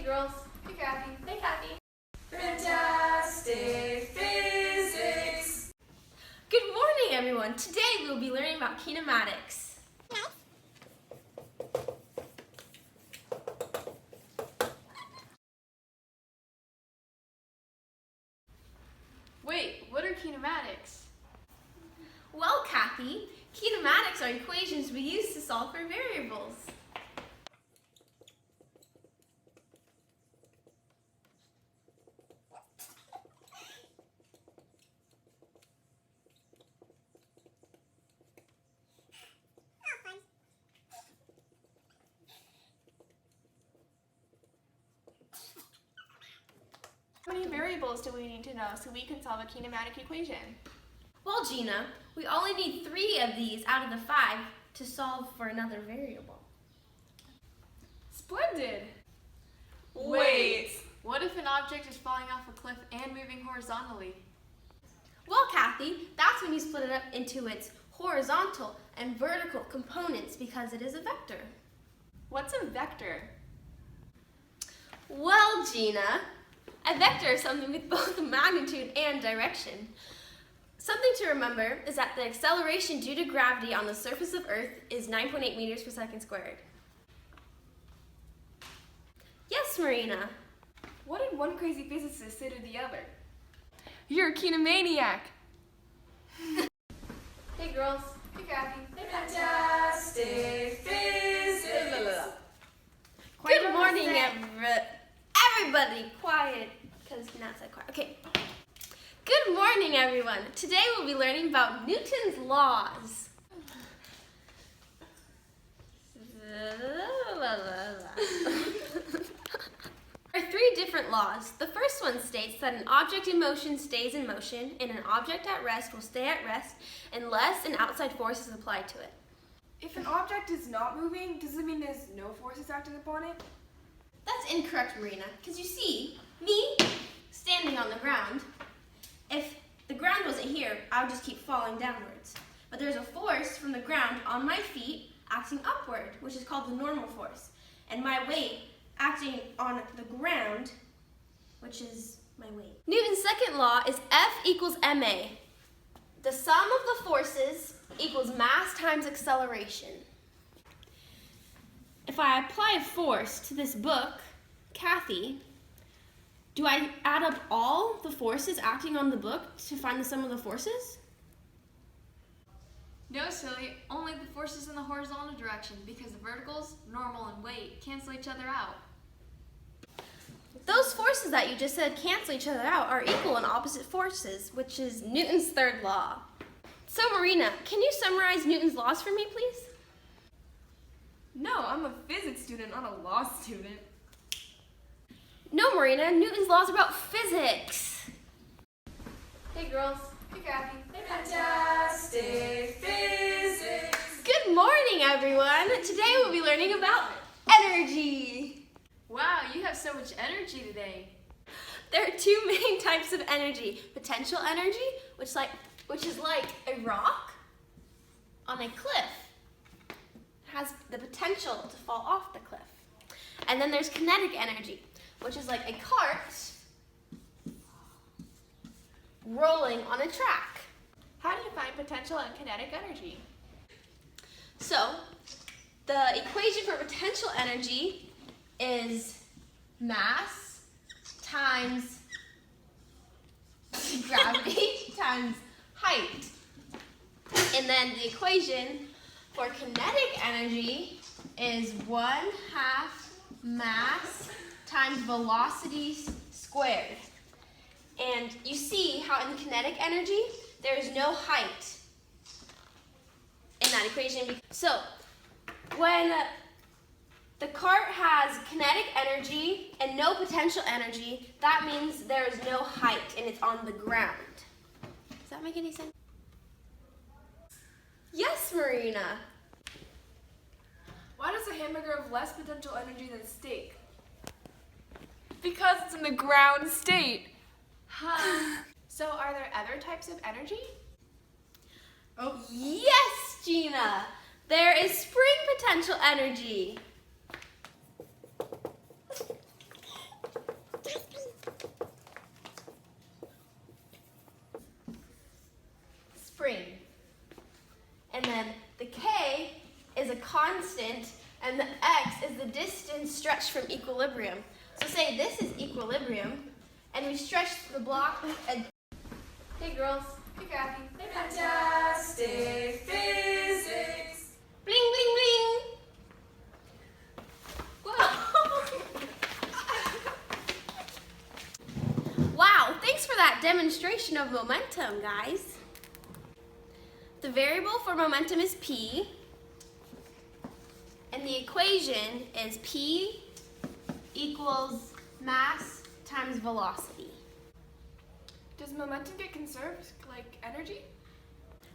girls. Hey Kathy. Hey Kathy. Phantastic Physics. Good morning everyone. Today we will be learning about kinematics. Wait, what are kinematics? Well, Kathy, kinematics are equations we use to solve for variables. How many variables do we need to know so we can solve a kinematic equation? Well, Gina, we only need 3 of these out of the 5 to solve for another variable. Splendid! Wait, what if an object is falling off a cliff and moving horizontally? Well, Kathy, that's when you split it up into its horizontal and vertical components because it is a vector. What's a vector? Well, Gina, a vector is something with both magnitude and direction. Something to remember is that the acceleration due to gravity on the surface of Earth is 9.8 meters per second squared. Yes, Marina. What did one crazy physicist say to the other? You're a kinemaniac! Hey girls. Hey Kathy. Hey Phantastic Physics. Good morning, everybody. Quiet, because now it's like quiet. Okay. Good morning, everyone. Today we'll be learning about Newton's laws. There are 3 different laws. The first one states that an object in motion stays in motion, and an object at rest will stay at rest unless an outside force is applied to it. If an object is not moving, does it mean there's no forces acting upon it? That's incorrect, Marina, because you see, me standing on the ground, if the ground wasn't here, I would just keep falling downwards. But there's a force from the ground on my feet acting upward, which is called the normal force. And my weight acting on the ground, which is my weight. Newton's second law is F equals ma. The sum of the forces equals mass times acceleration. If I apply a force to this book, Kathy, do I add up all the forces acting on the book to find the sum of the forces? No, silly, only the forces in the horizontal direction because the verticals, normal and weight, cancel each other out. Those forces that you just said cancel each other out are equal and opposite forces, which is Newton's third law. So Marina, can you summarize Newton's laws for me, please? No, I'm a physics student, not a law student. No, Marina, Newton's laws are about physics. Hey girls. Hey Kathy. Hey Phantastic Physics. Good morning, everyone. Today we'll be learning about energy. Wow, you have so much energy today. There are 2 main types of energy. Potential energy, which is like a rock on a cliff. It has the potential to fall off the cliff. And then there's kinetic energy, which is like a cart rolling on a track. How do you find potential and kinetic energy? So, the equation for potential energy is mass times gravity times height. And then the equation for kinetic energy is 1/2 mass times velocity squared. And you see how in the kinetic energy, there is no height in that equation. So, when the cart has kinetic energy and no potential energy, that means there is no height and it's on the ground. Does that make any sense? Yes, Marina. Why does a hamburger have less potential energy than steak? Because it's in the ground state. So are there other types of energy? Oh, yes, Gina. There is spring potential energy. constant, and the x is the distance stretched from equilibrium. So say this is equilibrium, and we stretch the block. Hey girls. Hey Kathy. Hey, Phantastic Physics. Bling bling bling. Wow, thanks for that demonstration of momentum, guys. The variable for momentum is p, and the equation is p equals mass times velocity. Does momentum get conserved like energy?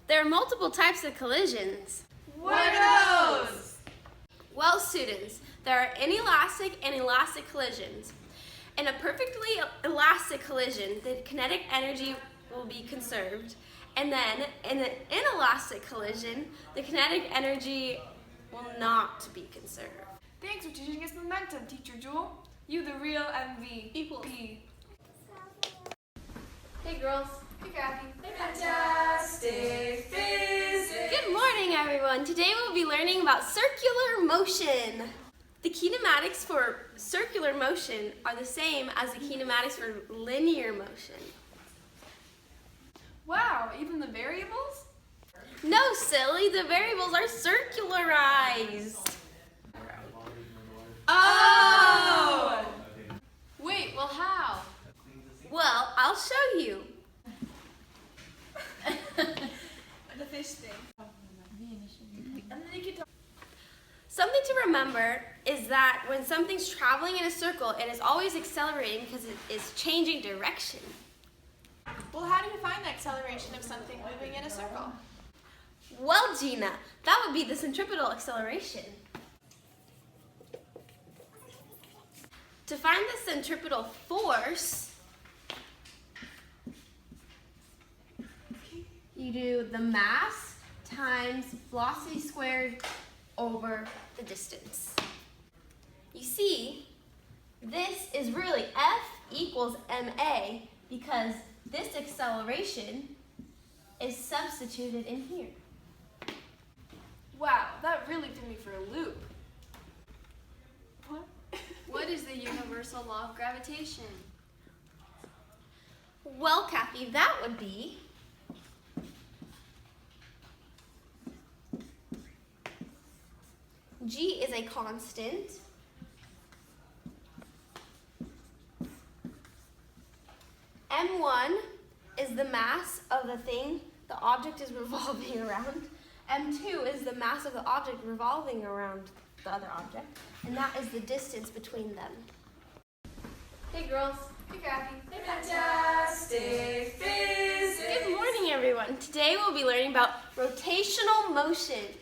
There are multiple types of collisions. What are those? Well, students, there are inelastic and elastic collisions. In a perfectly elastic collision, the kinetic energy will be conserved. And then in an inelastic collision, the kinetic energy will not be conserved. Thanks for teaching us momentum, Teacher Jewel. You the real MVP. Hey girls. Hey Kathy. Hey, Phantastic Physics. Good morning, everyone. Today we'll be learning about circular motion. The kinematics for circular motion are the same as the kinematics for linear motion. Wow, even the variables? No, silly, the variables are circularized. Oh! Wait, well how? Well, I'll show you. The fish thing. Something to remember is that when something's traveling in a circle, it is always accelerating because it is changing direction. Well, how do you find the acceleration of something moving in a circle? Well, Gina, that would be the centripetal acceleration. To find the centripetal force, you do the mass times velocity squared over the distance. You see, this is really F equals ma because this acceleration is substituted in here. Wow, that really threw me for a loop. What? What is the universal law of gravitation? Well, Kathy, that would be G is a constant. M1 is the mass of the thing the object is revolving around. M2 is the mass of the object revolving around the other object. And that is the distance between them. Hey girls. Hey Kathy. Hey, Phantastic Physics. Good morning, everyone. Today we'll be learning about rotational motion.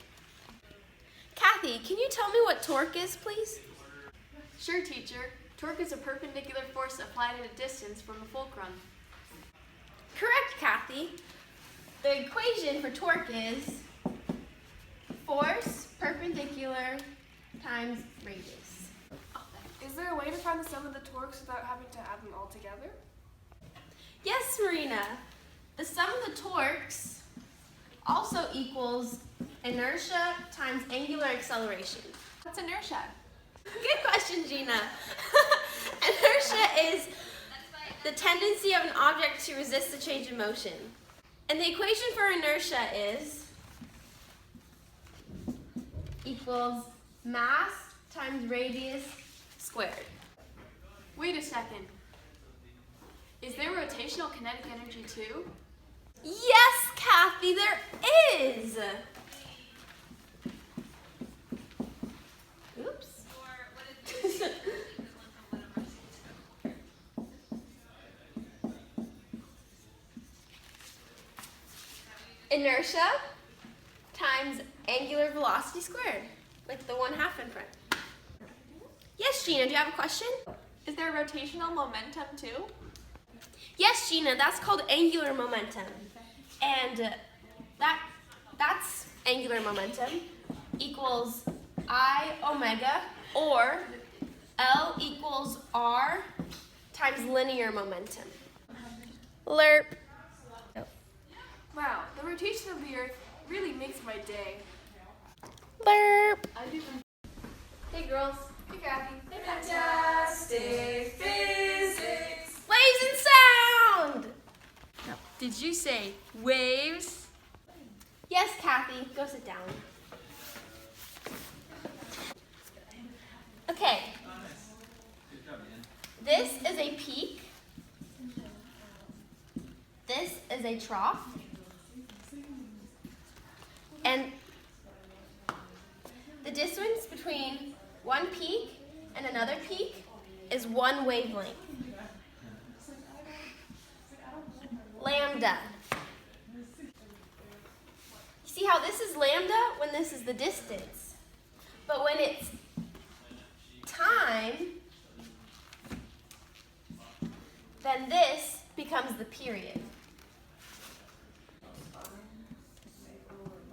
Kathy, can you tell me what torque is, please? Sure, teacher. Torque is a perpendicular force applied at a distance from the fulcrum. Correct, Kathy. The equation for torque is force perpendicular times radius. Is there a way to find the sum of the torques without having to add them all together? Yes, Marina. The sum of the torques also equals inertia times angular acceleration. What's inertia? Good question, Gina. Inertia is the tendency of an object to resist the change in motion. And the equation for inertia is equals mass times radius squared. Wait a second. Is there rotational kinetic energy too? Yes, Kathy, there is. Oops. Inertia times angular velocity squared, like the 1/2 in front. Yes, Gina, do you have a question? Is there rotational momentum too? Yes, Gina, that's called angular momentum. And that's angular momentum equals I omega, or L equals R times linear momentum. Lerp. Wow, the rotation of the Earth really makes my day. Burp. Hey girls. Hey, Kathy. Phantastic Physics. Waves and sound. Did you say waves? Yes, Kathy. Go sit down. Okay. This is a peak. This is a trough. And the distance between one peak and another peak is one wavelength. Lambda. See how this is lambda when this is the distance. But when it's time, then this becomes the period.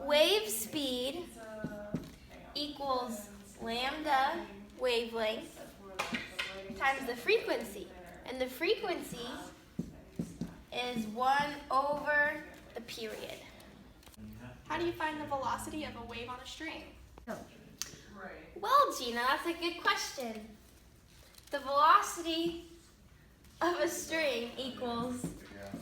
Wave speed equals lambda wavelength times the frequency. And the frequency is 1 over the period. How do you find the velocity of a wave on a string? Well, Gina, that's a good question. The velocity of a string equals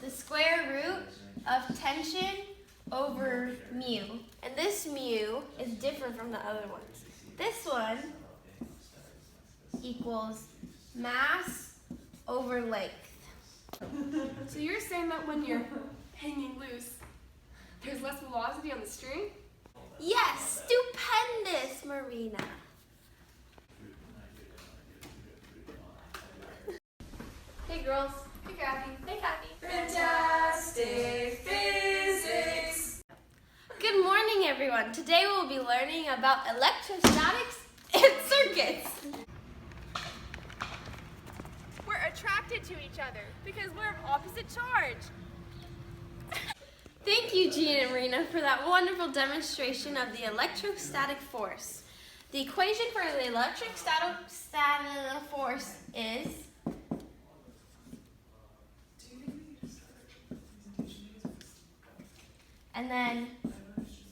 the square root of tension over mu. And this mu is different from the other ones. This one equals mass over length. So you're saying that when you're hanging loose, there's less velocity on the string? Yes, stupendous, Marina. Hey girls. Hey, Kathy. Hey, Kathy. Phantastic Physics. Good morning, everyone. Today we'll be learning about electrostatics and circuits. We're attracted to each other because we're of opposite charge. Thank you, Jean and Marina, for that wonderful demonstration of the electrostatic force. The equation for the electrostatic force is and then,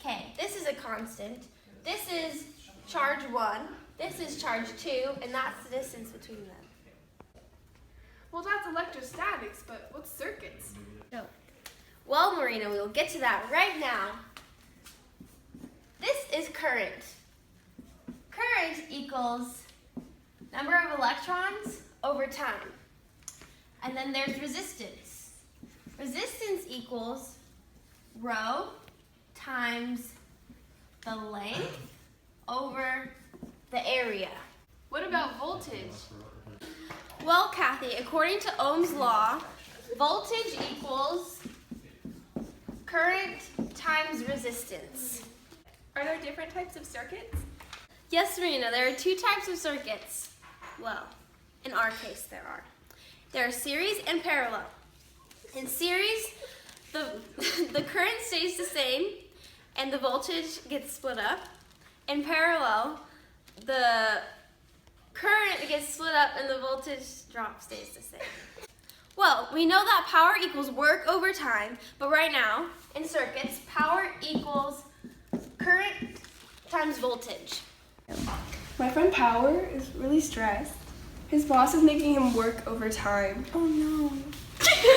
okay, this is a constant. This is charge 1, this is charge 2, and that's the distance between them. Well, that's electrostatics, but what's circuits? Well, Marina, we'll get to that right now. This is current. Current equals number of electrons over time. And then there's resistance. Resistance equals rho times the length over the area. What about voltage? Well, Kathy, according to Ohm's law, voltage equals current times resistance. Are there different types of circuits? Yes, Marina, there are 2 types of circuits. Well, in our case there are. There are series and parallel. In series, the current stays the same and the voltage gets split up. In parallel, the current gets split up and the voltage drop stays the same. Well, we know that power equals work over time, but right now, in circuits, power equals current times voltage. My friend Power is really stressed. His boss is making him work overtime. Oh no.